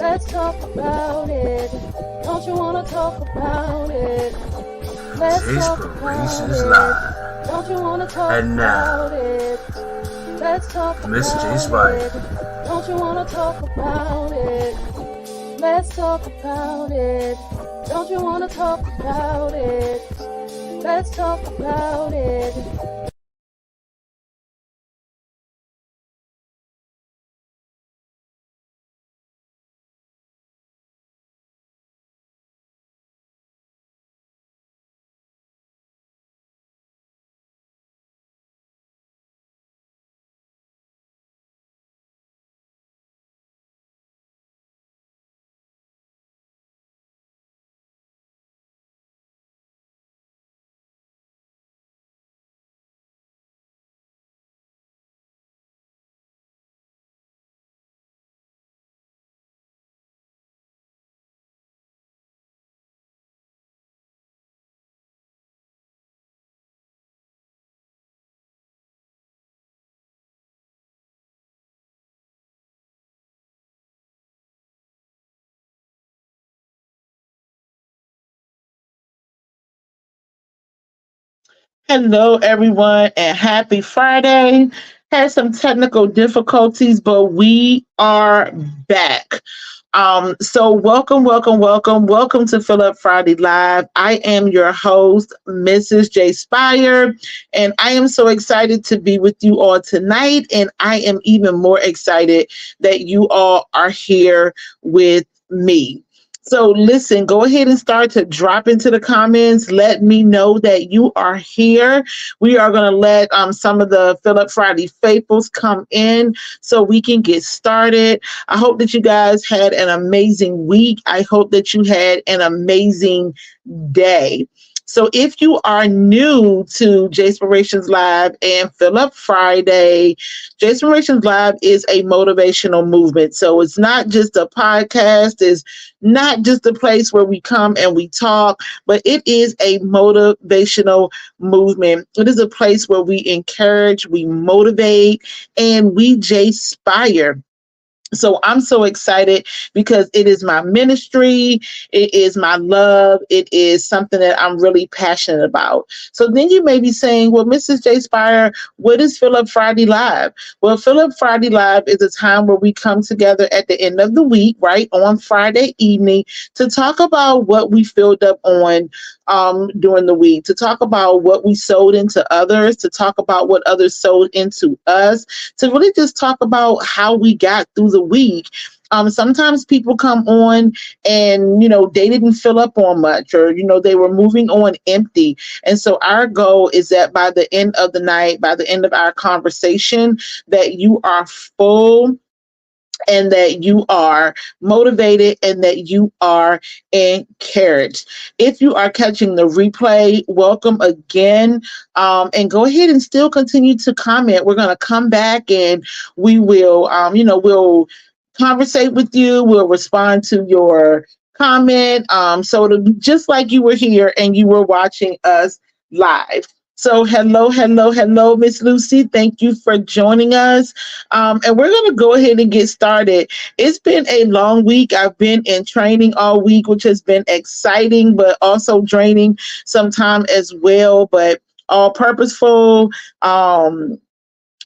Let's talk about it. Don't you wanna talk about it? Let's talk about JSpire it. Live. Don't you wanna talk And about now, it? Let's talk Miss about it. JSpire. Don't you wanna talk about it? Let's talk about it. Don't you wanna talk about it? Let's talk about it. Hello, everyone, and happy Friday. Had some technical difficulties, but we are back. So welcome to Fill Up Friday Live. I am your host, Mrs. JSpire, and I am so excited to be with you all tonight. And I am even more excited that you all are here with me. So listen, go ahead and start to drop into the comments. Let me know that you are here. We are going to let some of the Fill Up Friday faithfuls come in so we can get started. I hope that you guys had an amazing week. I hope that you had an amazing day. So if you are new to JSpirations Live and Fill Up Friday, JSpirations Live is a motivational movement. So it's not just a podcast, it's not just a place where we come and we talk, but it is a motivational movement. It is a place where we encourage, we motivate, and we JSpire. So I'm so excited because it is my ministry. It is my love. It is something that I'm really passionate about. So then you may be saying, well, Mrs. JSpire, what is Fill Up Friday Live? Well, Fill Up Friday Live is a time where we come together at the end of the week, right, on Friday evening to talk about what we filled up on during the week, to talk about what we sold into others, to talk about what others sold into us, to really just talk about how we got through the week. Sometimes people come on and, they didn't fill up on much, or, they were moving on empty. And so our goal is that by the end of the night, by the end of our conversation, that you are full and that you are motivated and that you are encouraged. If you are catching the replay, welcome again. And go ahead and still continue to comment. We're going to come back and we will, we'll conversate with you. We'll respond to your comment. So it'll be just like you were here and you were watching us live. So hello, Miss Lucy. Thank you for joining us. And we're going to go ahead and get started. It's been a long week. I've been in training all week, which has been exciting, but also draining sometime as well, but all purposeful. And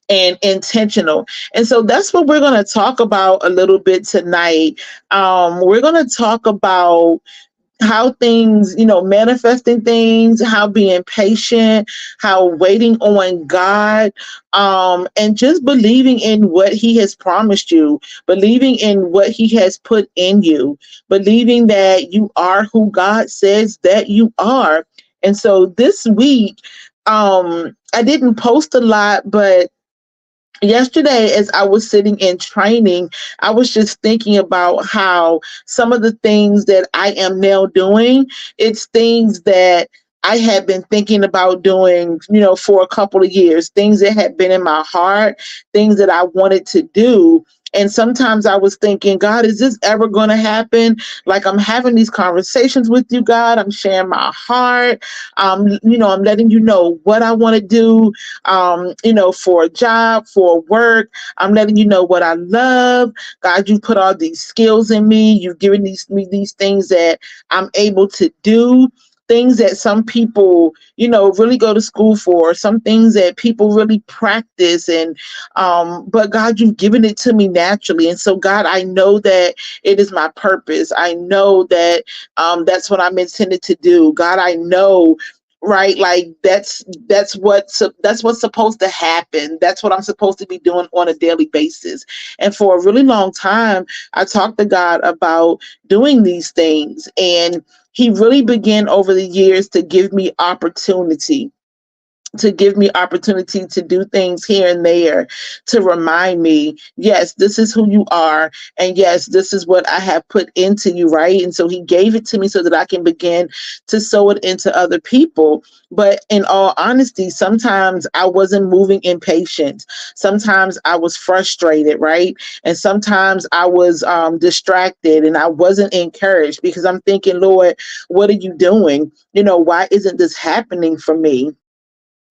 intentional. And so that's what we're going to talk about a little bit tonight. We're going to talk about how things, manifesting things, how being patient, how waiting on God, and just believing in what He has promised you, believing in what He has put in you, believing that you are who God says that you are. And so this week, I didn't post a lot, but yesterday, as I was sitting in training, I was just thinking about how some of the things that I am now doing, it's things that I had been thinking about doing, for a couple of years, things that had been in my heart, things that I wanted to do. And sometimes I was thinking, God, is this ever going to happen? Like, I'm having these conversations with you, God. I'm sharing my heart. I'm letting you know what I want to do, for a job, for work. I'm letting you know what I love. God, you put all these skills in me. You've given me these things that I'm able to do. Things that some people, really go to school for, some things that people really practice. But God, you've given it to me naturally. And so, God, I know that it is my purpose. I know that that's what I'm intended to do. God, I know, right? Like that's what's supposed to happen. That's what I'm supposed to be doing on a daily basis. And for a really long time, I talked to God about doing these things. And he really began over the years to give me opportunity to do things here and there, to remind me, yes, this is who you are. And yes, this is what I have put into you, right? And so he gave it to me so that I can begin to sow it into other people. But in all honesty, sometimes I wasn't moving in patience. Sometimes I was frustrated, right? And sometimes I was distracted and I wasn't encouraged because I'm thinking, Lord, what are you doing? Why isn't this happening for me?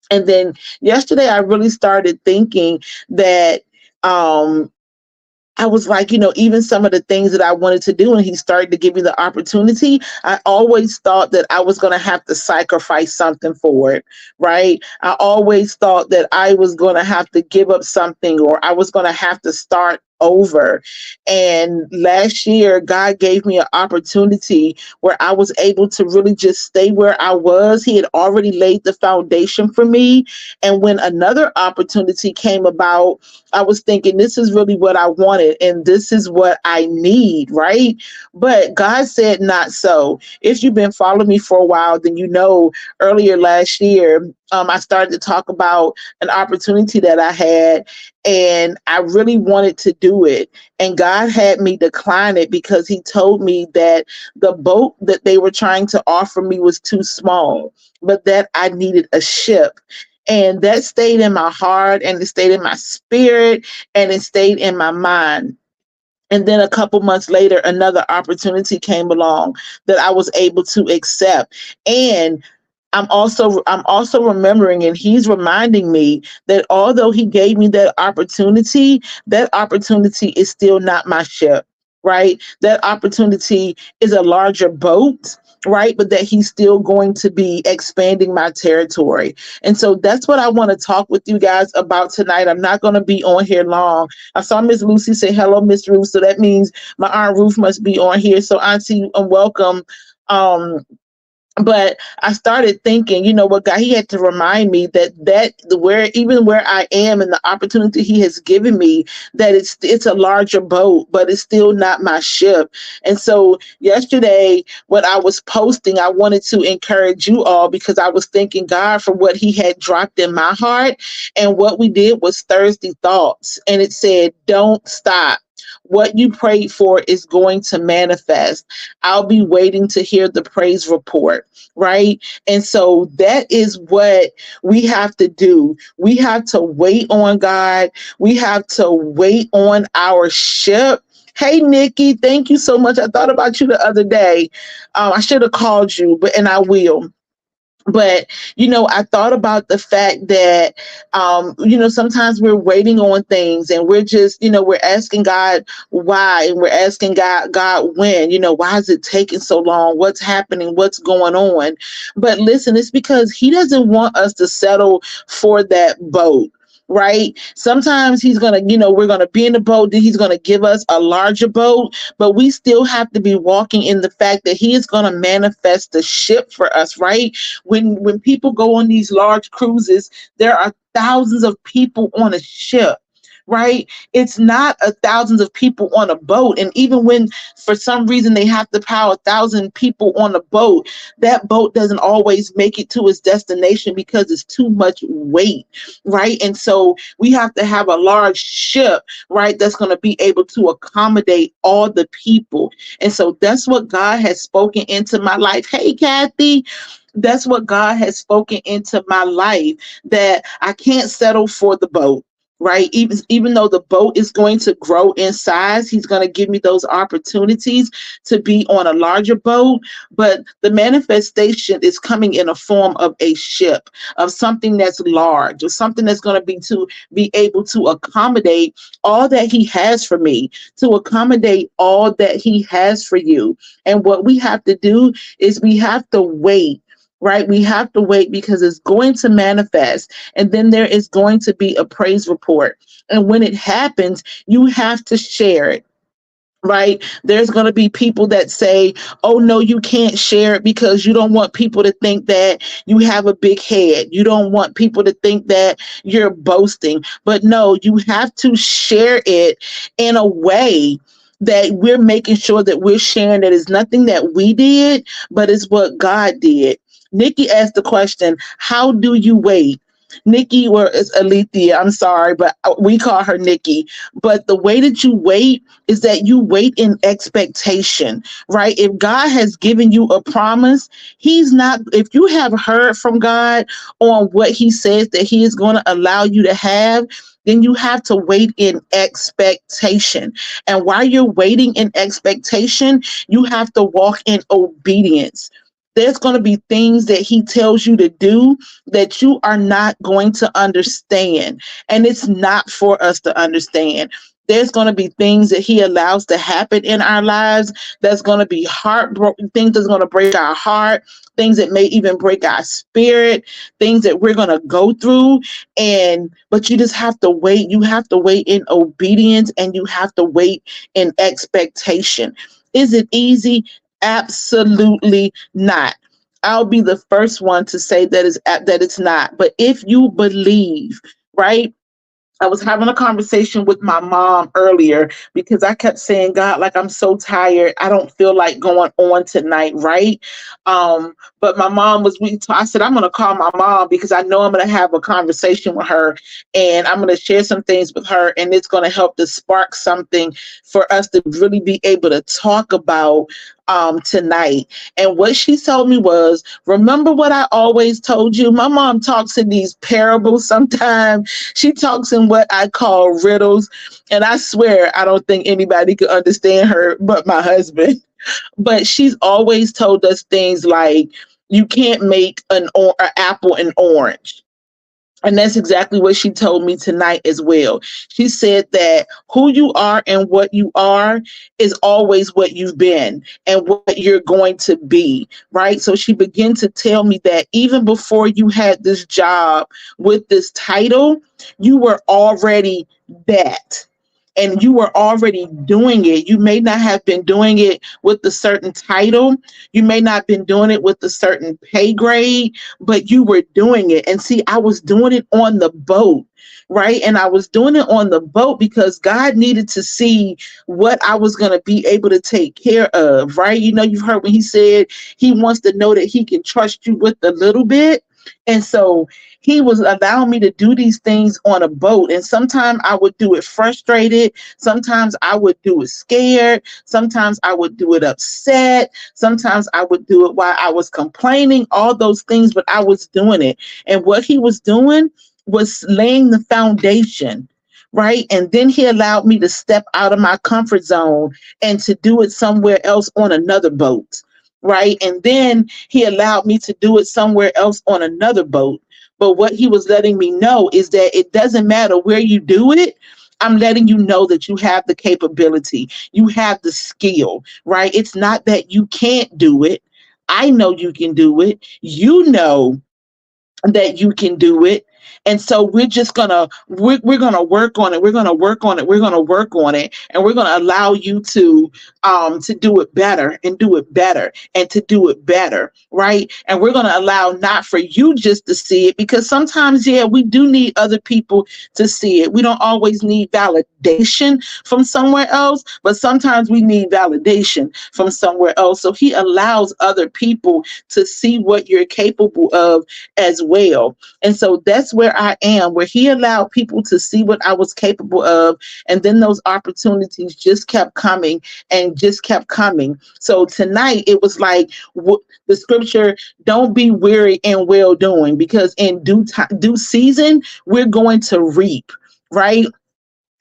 And then yesterday, I really started thinking that I was like, even some of the things that I wanted to do, and he started to give me the opportunity. I always thought that I was going to have to sacrifice something for it, right? I always thought that I was going to have to give up something, or I was going to have to start over. And last year, God gave me an opportunity where I was able to really just stay where I was. He had already laid the foundation for me. And when another opportunity came about, I was thinking, this is really what I wanted and this is what I need, right? But God said, not so. If you've been following me for a while, then earlier last year, I started to talk about an opportunity that I had, and I really wanted to do it. And God had me decline it because he told me that the boat that they were trying to offer me was too small, but that I needed a ship. And that stayed in my heart, and it stayed in my spirit, and it stayed in my mind. And then a couple months later, another opportunity came along that I was able to accept. And I'm also remembering, and he's reminding me that although he gave me that opportunity is still not my ship, right? That opportunity is a larger boat, right? But that he's still going to be expanding my territory. And so that's what I want to talk with you guys about tonight. I'm not going to be on here long. I saw Miss Lucy say hello, Miss Ruth. So that means my Aunt Ruth must be on here. So Auntie, welcome. Um, but I started thinking, what, God, he had to remind me where I am and the opportunity he has given me, that it's a larger boat, but it's still not my ship. And so yesterday, when I was posting, I wanted to encourage you all because I was thanking God for what he had dropped in my heart. And what we did was Thursday Thoughts, and it said, don't stop. What you prayed for is going to manifest. I'll be waiting to hear the praise report, right? And so that is what we have to do. We have to wait on God. We have to wait on our ship. Hey, Nikki, thank you so much. I thought about you the other day. I should have called you, and I will. But, I thought about the fact that, sometimes we're waiting on things and we're just, we're asking God why, and we're asking God when, why is it taking so long? What's happening? What's going on? But listen, it's because he doesn't want us to settle for that boat. Right? Sometimes we're going to be in the boat, then he's going to give us a larger boat, but we still have to be walking in the fact that he is going to manifest the ship for us, right? When people go on these large cruises, there are thousands of people on a ship, right? It's not thousands of people on a boat. And even when for some reason they have to power 1,000 people on a boat, that boat doesn't always make it to its destination because it's too much weight, right? And so we have to have a large ship, right, that's going to be able to accommodate all the people. And so that's what God has spoken into my life. Hey, Kathy. That's what God has spoken into my life, that I can't settle for the boat. right? Even though the boat is going to grow in size, he's going to give me those opportunities to be on a larger boat. But the manifestation is coming in a form of a ship, of something that's large, or something that's going to be able to accommodate all that he has for me, to accommodate all that he has for you. And what we have to do is we have to wait. Right? We have to wait because it's going to manifest, and then there is going to be a praise report. And when it happens, you have to share it. Right? There's going to be people that say, oh, no, you can't share it because you don't want people to think that you have a big head. You don't want people to think that you're boasting. But no, you have to share it in a way that we're making sure that we're sharing that it's nothing that we did, but it's what God did. Nikki asked the question, how do you wait? Nikki, or it's Alethea, I'm sorry, but we call her Nikki. But the way that you wait is that you wait in expectation, right? If God has given you a promise, He's not, if you have heard from God on what He says that He is going to allow you to have, then you have to wait in expectation. And while you're waiting in expectation, you have to walk in obedience. There's going to be things that he tells you to do that you are not going to understand. And it's not for us to understand. There's going to be things that he allows to happen in our lives that's going to be heartbroken, things that's going to break our heart, things that may even break our spirit, things that we're going to go through. But you just have to wait. You have to wait in obedience, and you have to wait in expectation. Is it easy? Absolutely not. I'll be the first one to say that it's not. But if you believe, right? I was having a conversation with my mom earlier because I kept saying, God, like, I'm so tired. I don't feel like going on tonight, right? But my mom was weak. So I said, I'm going to call my mom because I know I'm going to have a conversation with her, and I'm going to share some things with her, and it's going to help to spark something for us to really be able to talk about tonight. And what she told me was, remember what I always told you? My mom talks in these parables sometimes. She talks in what I call riddles. And I swear, I don't think anybody could understand her but my husband. But she's always told us things like, you can't make an apple an orange. And that's exactly what she told me tonight as well. She said that who you are and what you are is always what you've been and what you're going to be, right? So she began to tell me that even before you had this job with this title, you were already that. And you were already doing it. You may not have been doing it with a certain title. You may not have been doing it with a certain pay grade, but you were doing it. And see, I was doing it on the boat, right? And I was doing it on the boat because God needed to see what I was going to be able to take care of, right? You know, you've heard when he said he wants to know that he can trust you with a little bit. And so he was allowing me to do these things on a boat. And sometimes I would do it frustrated. Sometimes I would do it scared. Sometimes I would do it upset. Sometimes I would do it while I was complaining, all those things, but I was doing it. And what he was doing was laying the foundation. Right. And then he allowed me to step out of my comfort zone and to do it somewhere else on another boat. Right. And then he allowed me to do it somewhere else on another boat. But what he was letting me know is that it doesn't matter where you do it. I'm letting you know that you have the capability, you have the skill, right? It's not that you can't do it. I know you can do it. You know that you can do it. And so we're gonna work on it. We're gonna work on it. We're gonna work on it, and we're gonna allow you to do it better and do it better and to do it better, right? And we're gonna allow not for you just to see it, because sometimes, yeah, we do need other people to see it. We don't always need validation from somewhere else, but sometimes we need validation from somewhere else. So he allows other people to see what you're capable of as well. And so that's where I am, where he allowed people to see what I was capable of. And then those opportunities just kept coming and just kept coming. So tonight it was like the scripture, don't be weary in well doing, because in due season, we're going to reap. right?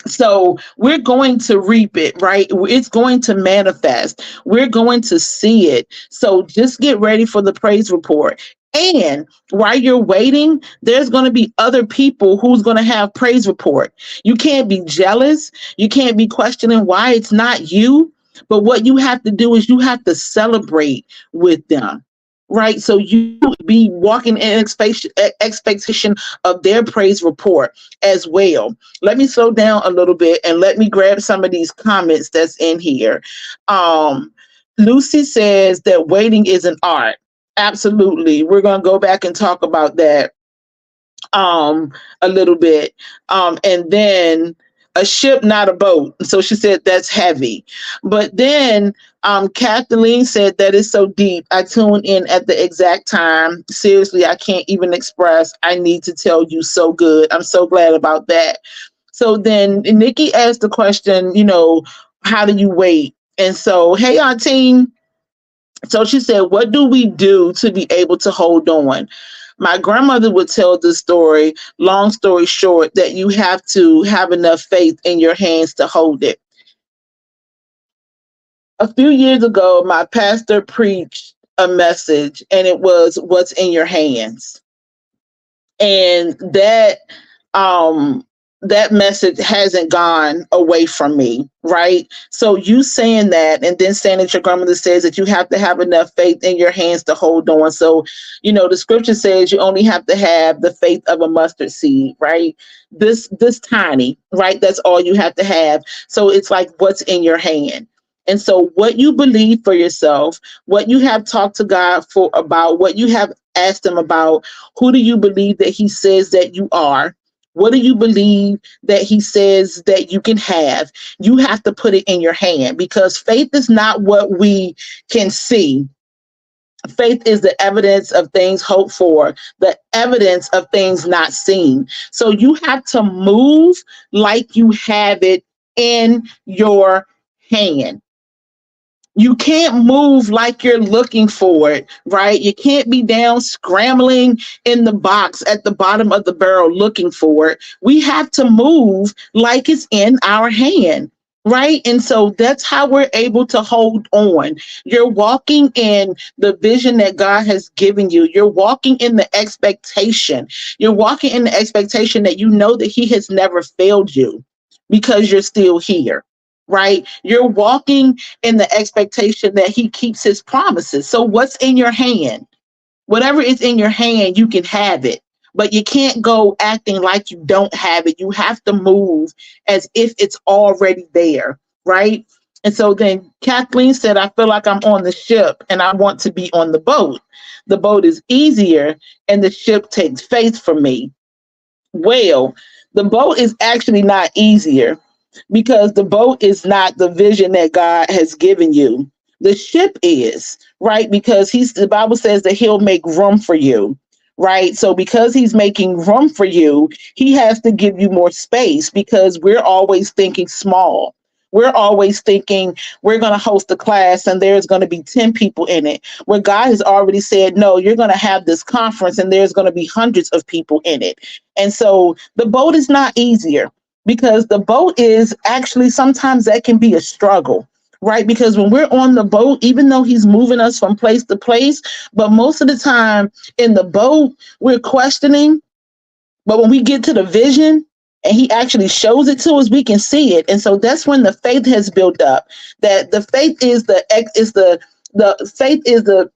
So we're going to reap it, right? It's going to manifest. We're going to see it. So just get ready for the praise report. And while you're waiting, there's going to be other people who's going to have praise report. You can't be jealous. You can't be questioning why it's not you. But what you have to do is you have to celebrate with them, right? So you be walking in expectation of their praise report as well. Let me slow down a little bit and let me grab some of these comments that's in here. Um, Lucy says that waiting is an art. Absolutely. We're going to go back and talk about that a little bit. And then a ship, not a boat. So she said that's heavy. But then Kathleen said that is so deep. I tuned in at the exact time. Seriously, I can't even express. I need to tell you so good. I'm so glad about that. So then Nikki asked the question, how do you wait? And so, hey, Auntie. So she said, what do we do to be able to hold on? My grandmother would tell this story, long story short, that you have to have enough faith in your hands to hold it. A few years ago, my pastor preached a message, and it was what's in your hands. And that message hasn't gone away from me, right? So you saying that and then saying that your grandmother says that you have to have enough faith in your hands to hold on. So, the scripture says you only have to have the faith of a mustard seed, right? This tiny, right? That's all you have to have. So it's like what's in your hand. And so what you believe for yourself, what you have talked to God for about, what you have asked him about, who do you believe that he says that you are? What do you believe that he says that you can have? You have to put it in your hand, because faith is not what we can see. Faith is the evidence of things hoped for, the evidence of things not seen. So you have to move like you have it in your hand. You can't move like you're looking for it, right? You can't be down scrambling in the box at the bottom of the barrel looking for it. We have to move like it's in our hand, right? And so that's how we're able to hold on. You're walking in the vision that God has given you. You're walking in the expectation. You're walking in the expectation that you know that he has never failed you because you're still here, right? You're walking in the expectation that he keeps his promises. So what's in your hand? Whatever is in your hand, you can have it. But you can't go acting like you don't have it. You have to move as if it's already there, right? And so then Kathleen said, I feel like I'm on the ship and I want to be on the boat. The boat is easier and the ship takes faith from me. Well, the boat is actually not easier, because the boat is not the vision that God has given you. The ship is, right? Because the Bible says that he'll make room for you, right? So because he's making room for you, he has to give you more space, because we're always thinking small. We're always thinking we're going to host a class and there's going to be 10 people in it, where God has already said, no, you're going to have this conference and there's going to be hundreds of people in it. And so the boat is not easier, because the boat is actually, sometimes that can be a struggle, right? Because when we're on the boat, even though he's moving us from place to place, but most of the time in the boat, we're questioning. But when we get to the vision and he actually shows it to us, we can see it. And so that's when the faith has built up. That the faith is the faith is the,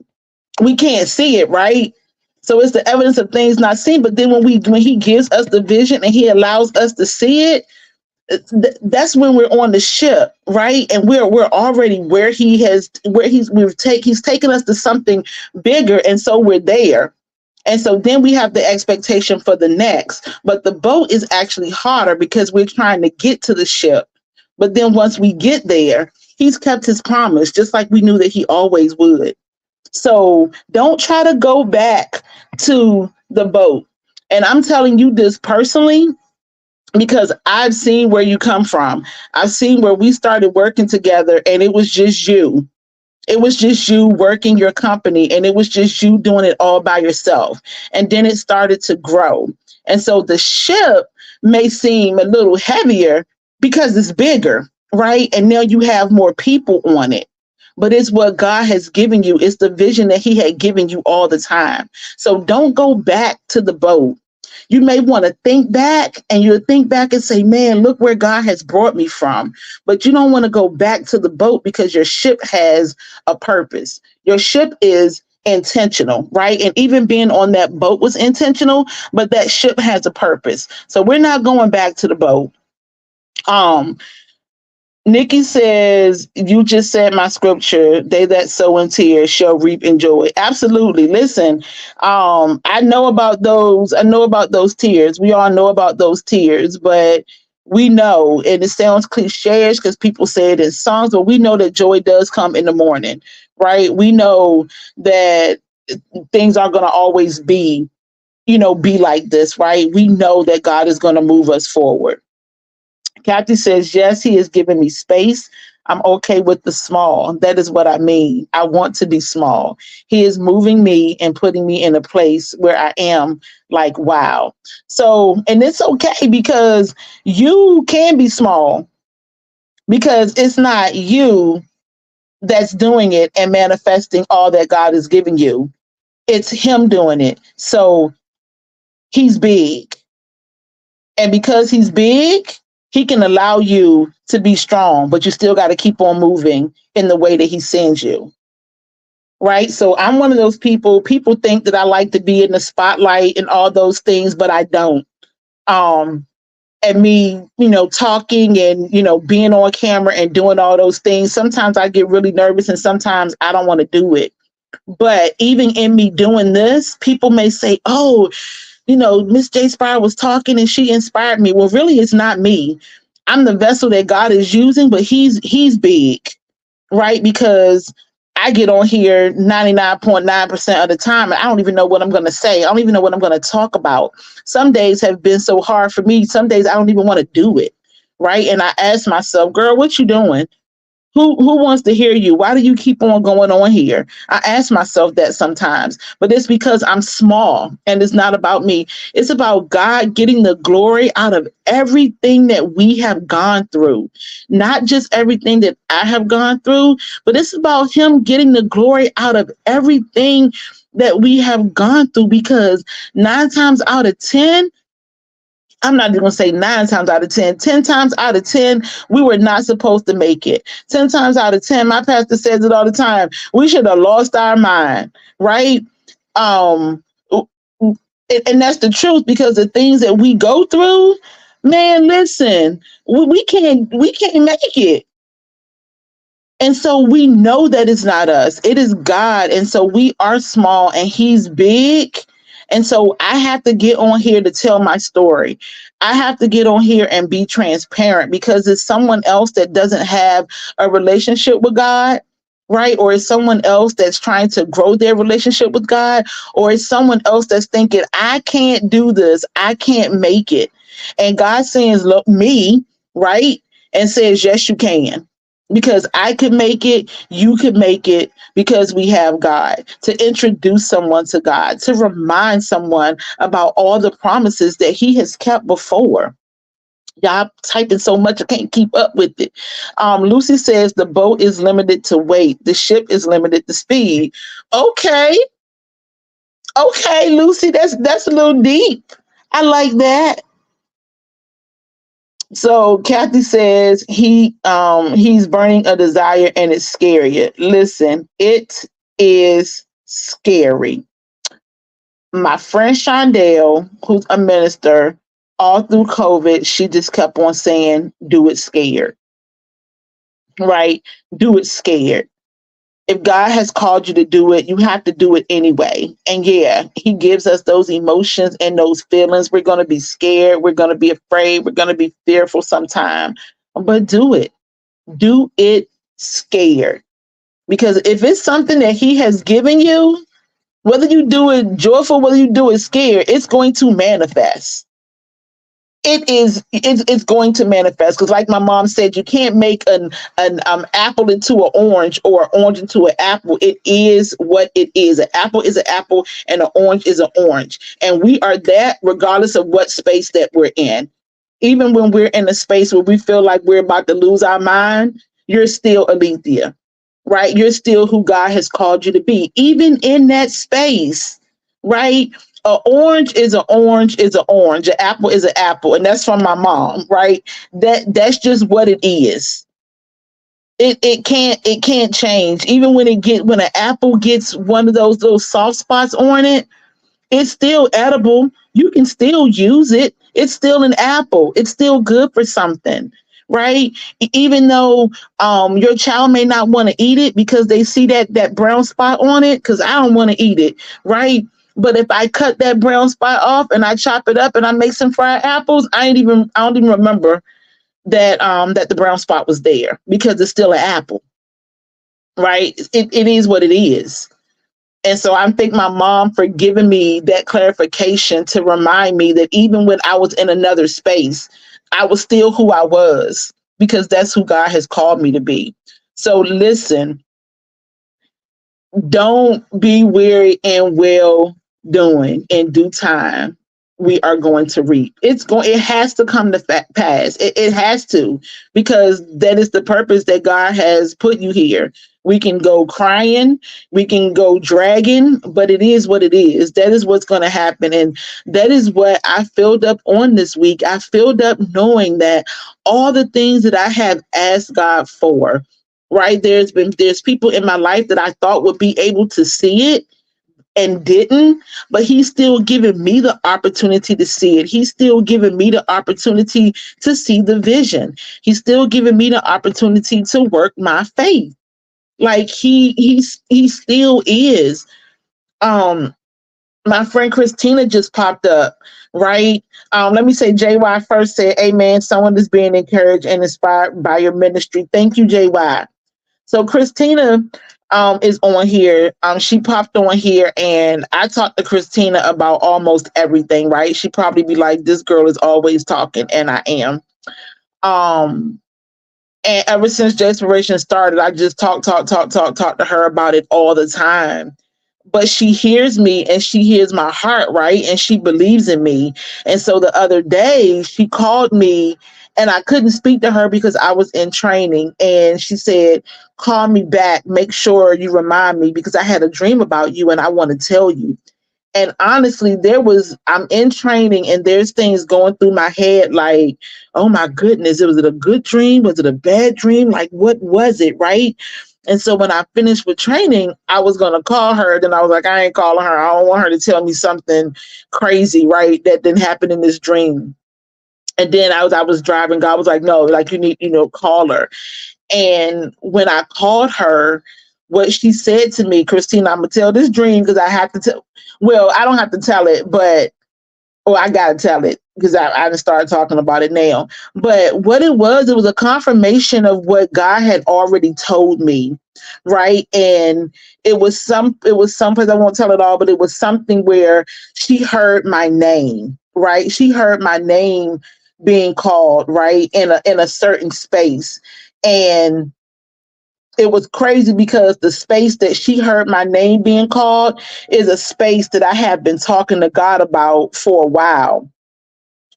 we can't see it, right? So it's the evidence of things not seen. But then when he gives us the vision and he allows us to see it, that's when we're on the ship, right? And we're already where he's taken us to something bigger, and so we're there. And so then we have the expectation for the next. But the boat is actually harder because we're trying to get to the ship. But then once we get there, he's kept his promise, just like we knew that he always would. So don't try to go back to the boat. And I'm telling you this personally, because I've seen where you come from. I've seen where we started working together and it was just you. It was just you working your company, and it was just you doing it all by yourself. And then it started to grow. And so the ship may seem a little heavier because it's bigger, right? And now you have more people on it. But it's what God has given you. It's the vision that He had given you all the time. So don't go back to the boat. You may want to think back, and you'll think back and say, man, look where God has brought me from. But you don't want to go back to the boat because your ship has a purpose. Your ship is intentional, right? And even being on that boat was intentional, but that ship has a purpose. So we're not going back to the boat. Um, Nikki says, you just said my scripture, they that sow in tears shall reap in joy. Absolutely. Listen, I know about those. I know about those tears. We all know about those tears, but we know, and it sounds cliche because people say it in songs, but we know that joy does come in the morning, right? We know that things aren't going to always be, be like this, right? We know that God is going to move us forward. Kathy says, yes, He has given me space. I'm okay with the small. That is what I mean. I want to be small. He is moving me and putting me in a place where I am like, wow. So, and it's okay because you can be small because it's not you that's doing it and manifesting all that God is giving you. It's Him doing it. So He's big. And because He's big, He can allow you to be strong, but you still got to keep on moving in the way that He sends you. Right. So I'm one of those people. People think that I like to be in the spotlight and all those things, but I don't. And me, talking and, being on camera and doing all those things, sometimes I get really nervous and sometimes I don't want to do it. But even in me doing this, people may say, oh, Miss JSpire was talking and she inspired me. Well, really, it's not me. I'm the vessel that God is using, but he's big, right? Because I get on here 99.9% of the time and I don't even know what I'm going to say. I don't even know what I'm going to talk about. Some days have been so hard for me. Some days I don't even want to do it, right? And I ask myself, girl, what you doing? Who wants to hear you? Why do you keep on going on here? I ask myself that sometimes, but it's because I'm small and it's not about me. It's about God getting the glory out of everything that we have gone through, not just everything that I have gone through, but it's about Him getting the glory out of everything that we have gone through because 9 times out of 10, I'm not even going to say 9 times out of 10, 10 times out of 10, we were not supposed to make it. 10 times out of 10, my pastor says it all the time, we should have lost our mind, right? And that's the truth because the things that we go through, man, listen, we can't make it. And so we know that it's not us, it is God. And so we are small and He's big. And so I have to get on here to tell my story. I have to get on here and be transparent because it's someone else that doesn't have a relationship with God, right? Or it's someone else that's trying to grow their relationship with God, or it's someone else that's thinking, I can't do this, I can't make it. And God says, look, me, right? And says, yes, you can. Because I could make it, you could make it because we have God. To introduce someone to God, to remind someone about all the promises that He has kept before. Y'all typing so much, I can't keep up with it. Lucy says the boat is limited to weight. The ship is limited to speed. Okay. Okay, Lucy, that's a little deep. I like that. So Kathy says he's burning a desire and it's scary. Listen, it is scary. My friend Shondell, who's a minister, all through COVID, she just kept on saying, do it scared. Right? Do it scared. If God has called you to do it, you have to do it anyway. And yeah, He gives us those emotions and those feelings. We're going to be scared. We're going to be afraid. We're going to be fearful sometime. But do it. Do it scared. Because if it's something that He has given you, whether you do it joyful, whether you do it scared, it's going to manifest. It's going to manifest because like my mom said, you can't make an apple into an orange or an orange into an apple. It is what it is. An apple is an apple and an orange is an orange, and we are that regardless of what space that we're in. Even when we're in a space where we feel like we're about to lose our mind, you're still Alethea, right? You're still who God has called you to be, even in that space, right? An orange is an orange is an orange. An apple is an apple, and that's from my mom, right? That's just what it is. It can't change. Even when an apple gets one of those little soft spots on it, it's still edible. You can still use it. It's still an apple. It's still good for something, right? Even though your child may not want to eat it because they see that brown spot on it, because I don't want to eat it, right? But if I cut that brown spot off and I chop it up and I make some fried apples, I don't even remember that the brown spot was there because it's still an apple, right? It is what it is. And so I thank my mom for giving me that clarification to remind me that even when I was in another space, I was still who I was because that's who God has called me to be. So listen, don't be weary in well doing. In due time we are going to reap. It has to come to pass. It has to, because that is the purpose that God has put you here. We can go crying, we can go dragging, but it is what it is. That is what's going to happen. And that is what I filled up on this week. I filled up knowing that all the things that I have asked God for, right? There's people in my life that I thought would be able to see it and didn't, but he's still giving me the opportunity to see it. He's still giving me the opportunity to see the vision. He's still giving me the opportunity to work my faith. Like he still is. Um, my friend Christina just popped up, right? Let me say JY first said, Amen. Someone is being encouraged and inspired by your ministry. Thank you, JY. So Christina is on here. She popped on here, and I talked to Christina about almost everything, right? She probably be like, this girl is always talking, and I am. Um, and ever since JSpire started, I just talk to her about it all the time. But she hears me and she hears my heart, right? And she believes in me. And so the other day she called me and I couldn't speak to her because I was in training. And she said, call me back. Make sure you remind me because I had a dream about you and I want to tell you. And honestly, I'm in training and there's things going through my head like, oh my goodness, was it a good dream? Was it a bad dream? Like, what was it? Right. And so when I finished with training, I was going to call her. Then I was like, I ain't calling her. I don't want her to tell me something crazy, right? That didn't happen in this dream. And then I was driving. God was like, no, like you need, call her. And when I called her, what she said to me, Christina, I'm going to tell this dream because I have to tell. Well, I don't have to tell it, but I got to tell it because I didn't start talking about it now. But what it was a confirmation of what God had already told me, right? And it was someplace, I won't tell it all, but it was something where she heard my name, right? She heard my name being called, right? In a certain space. And it was crazy because the space that she heard my name being called is a space that I have been talking to God about for a while.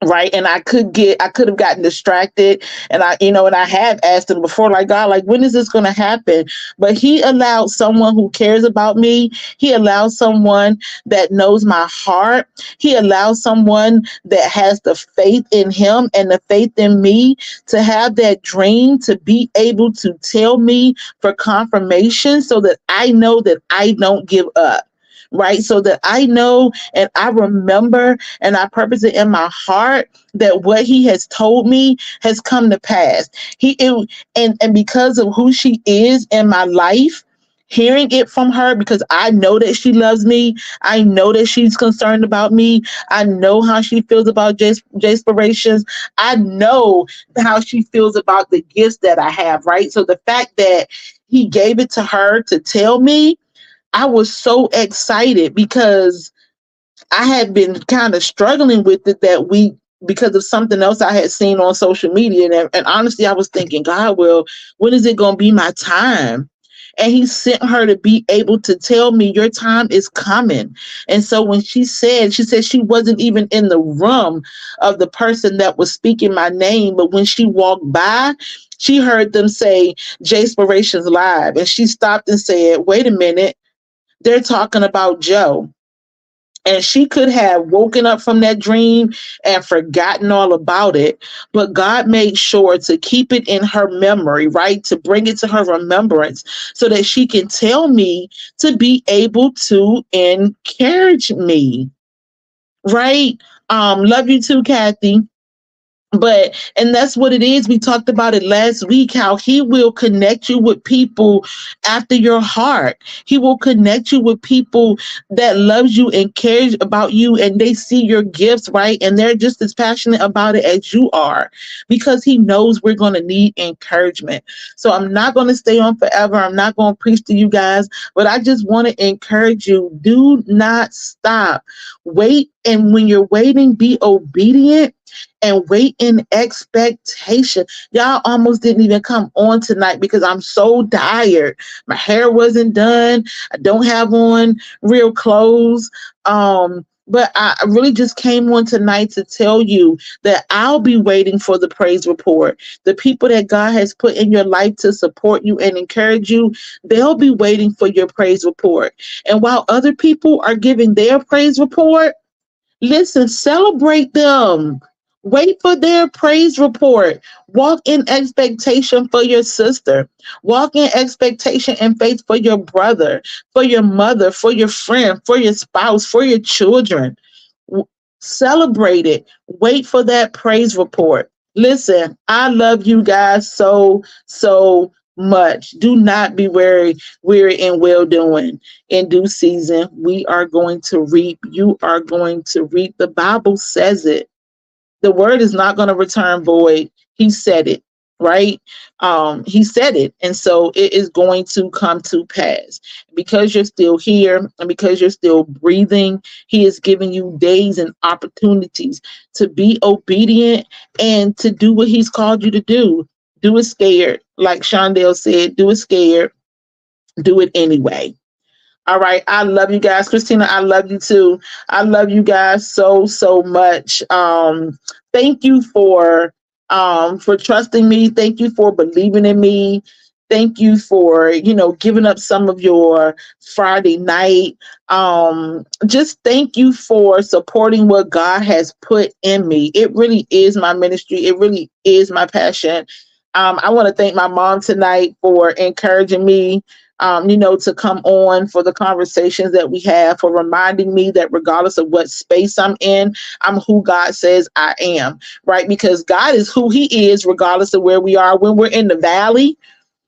Right. And I could have gotten distracted. And I have asked him before, like, God, like, when is this going to happen? But he allowed someone who cares about me. He allows someone that knows my heart. He allows someone that has the faith in him and the faith in me to have that dream, to be able to tell me for confirmation so that I know that I don't give up. Right. So that I know and I remember and I purpose it in my heart that what he has told me has come to pass. And because of who she is in my life, hearing it from her, because I know that she loves me. I know that she's concerned about me. I know how she feels about Jspirations. I know how she feels about the gifts that I have. Right. So the fact that he gave it to her to tell me, I was so excited because I had been kind of struggling with it that week because of something else I had seen on social media. And honestly, I was thinking, God, well, when is it going to be my time? And he sent her to be able to tell me your time is coming. And so when she said she wasn't even in the room of the person that was speaking my name, but when she walked by, she heard them say JSpire's live, and she stopped and said, "Wait a minute, they're talking about Joe." And she could have woken up from that dream and forgotten all about it. But God made sure to keep it in her memory, right? To bring it to her remembrance so that she can tell me to be able to encourage me, right? Love you too, Kathy. But and that's what it is. We talked about it last week, how he will connect you with people after your heart. He will connect you with people that loves you and cares about you, and they see your gifts, right? And they're just as passionate about it as you are, because he knows we're going to need encouragement. So I'm not going to stay on forever. I'm not going to preach to you guys, but I just want to encourage you. Do not stop. Wait, and when you're waiting, be obedient and wait in expectation. Y'all almost didn't even come on tonight because I'm so tired. My hair wasn't done. I don't have on real clothes. But I really just came on tonight to tell you that I'll be waiting for the praise report. The people that God has put in your life to support you and encourage you, they'll be waiting for your praise report. And while other people are giving their praise report, listen, celebrate them. Wait for their praise report. Walk in expectation for your sister. Walk in expectation and faith for your brother, for your mother, for your friend, for your spouse, for your children. W- Celebrate it. Wait for that praise report. Listen, I love you guys so much. Do not be weary in well doing. In due season, we are going to reap. You are going to reap. The Bible says it. The word is not going to return void. He said it, right? He said it. And so it is going to come to pass. Because you're still here and because you're still breathing, he is giving you days and opportunities to be obedient and to do what he's called you to do. Do it scared. Like Shondell said, do it scared. Do it anyway. All right. I love you guys. Christina, I love you too. I love you guys so much. Thank you for trusting me. Thank you for believing in me. Thank you for, giving up some of your Friday night. Just thank you for supporting what God has put in me. It really is my ministry. It really is my passion. I want to thank my mom tonight for encouraging me, to come on, for the conversations that we have, for reminding me that regardless of what space I'm in, I'm who God says I am, right? Because God is who he is, regardless of where we are. When we're in the valley,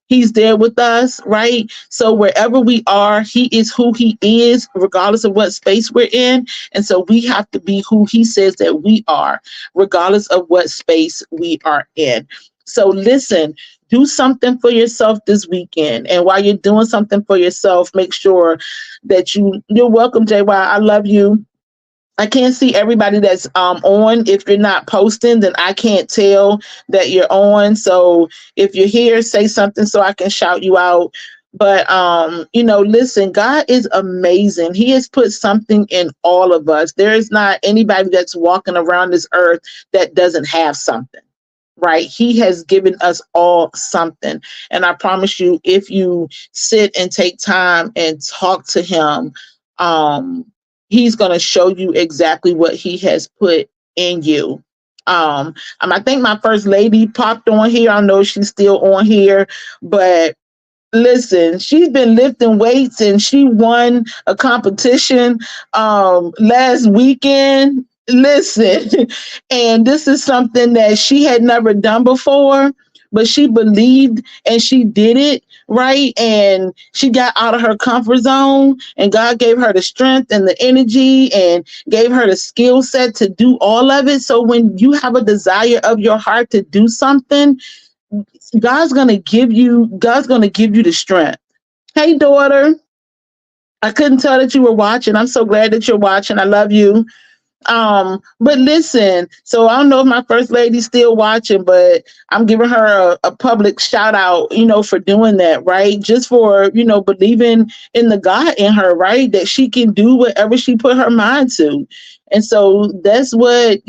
he's there with us, right? So wherever we are, he is who he is, regardless of what space we're in. And so we have to be who he says that we are, regardless of what space we are in. So listen, do something for yourself this weekend. And while you're doing something for yourself, make sure that you're welcome, JY. I love you. I can't see everybody that's on. If you're not posting, then I can't tell that you're on. So if you're here, say something so I can shout you out. But listen, God is amazing. He has put something in all of us. There is not anybody that's walking around this earth that doesn't have something. Right? He has given us all something. And I promise you, if you sit and take time and talk to him, he's going to show you exactly what he has put in you. I think my first lady popped on here. I know she's still on here, but listen, she's been lifting weights and she won a competition last weekend. Listen, and this is something that she had never done before, but she believed and she did it, right? And she got out of her comfort zone, and God gave her the strength and the energy and gave her the skill set to do all of it. So when you have a desire of your heart to do something, God's gonna give you the strength. Hey, daughter. I couldn't tell that you were watching. I'm so glad that you're watching. I love you. But listen, so I don't know if my first lady's still watching, but I'm giving her a public shout out, for doing that, right? Just for, believing in the God in her, right? That she can do whatever she put her mind to. And so that's what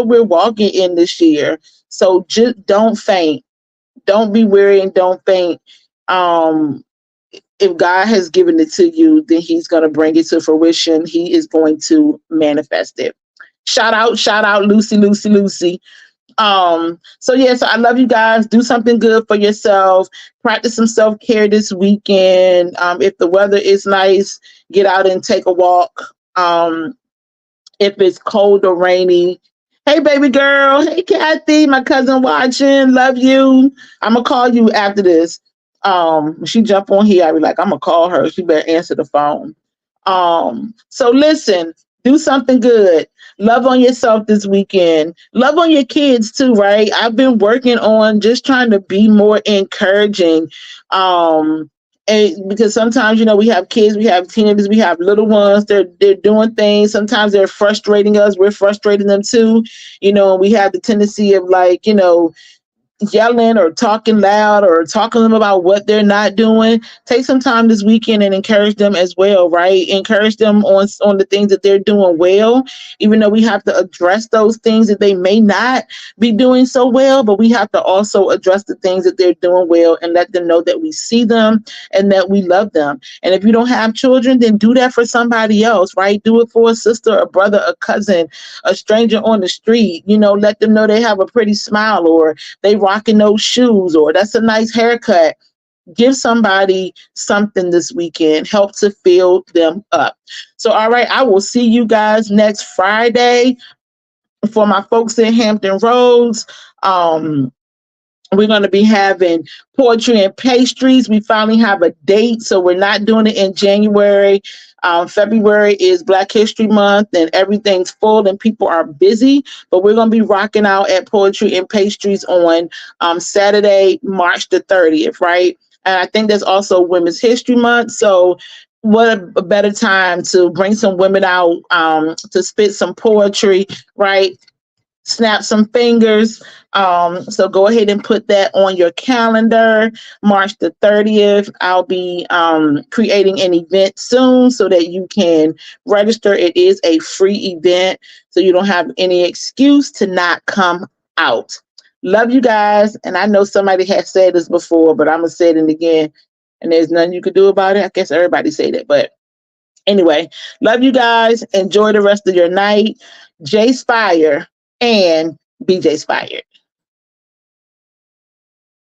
we're walking in this year. So just don't faint. Don't be weary and don't faint. Um, if God has given it to you, then He's going to bring it to fruition. He is going to manifest it. Shout out, Lucy, Lucy, Lucy. So yeah, so I love you guys. Do something good for yourself. Practice some self-care this weekend. If the weather is nice, get out and take a walk. If it's cold or rainy, hey baby girl, hey Kathy, my cousin watching, love you. I'm gonna call you after this. When she jump on here, I'll be like, I'm gonna call her. She better answer the phone. So listen, do something good. Love on yourself this weekend. Love on your kids too, right? I've been working on just trying to be more encouraging. And because sometimes, we have kids, we have teenagers, we have little ones, they're doing things. Sometimes they're frustrating us, we're frustrating them too. We have the tendency of like, yelling or talking loud or talking to them about what they're not doing. Take some time this weekend and encourage them as well, right? Encourage them on the things that they're doing well, even though we have to address those things that they may not be doing so well, but we have to also address the things that they're doing well and let them know that we see them and that we love them. And if you don't have children, then do that for somebody else, right? Do it for a sister, a brother, a cousin, a stranger on the street. Let them know they have a pretty smile, or they rocking those shoes, or that's a nice haircut. Give somebody something this weekend. Help to fill them up. So, all right, I will see you guys next Friday. For my folks in Hampton Roads, we're going to be having poetry and pastries. We finally have a date, so we're not doing it in January. February is Black History Month, and everything's full and people are busy. But we're going to be rocking out at Poetry and Pastries on Saturday, March the 30th, right? And I think there's also Women's History Month. So what a better time to bring some women out to spit some poetry, right? Snap some fingers. So go ahead and put that on your calendar. March the 30th. I'll be creating an event soon so that you can register. It is a free event, so you don't have any excuse to not come out. Love you guys. And I know somebody has said this before, but I'm going to say it again. And there's nothing you can do about it. I guess everybody said it, but anyway, love you guys. Enjoy the rest of your night. JSpire and be JSpire.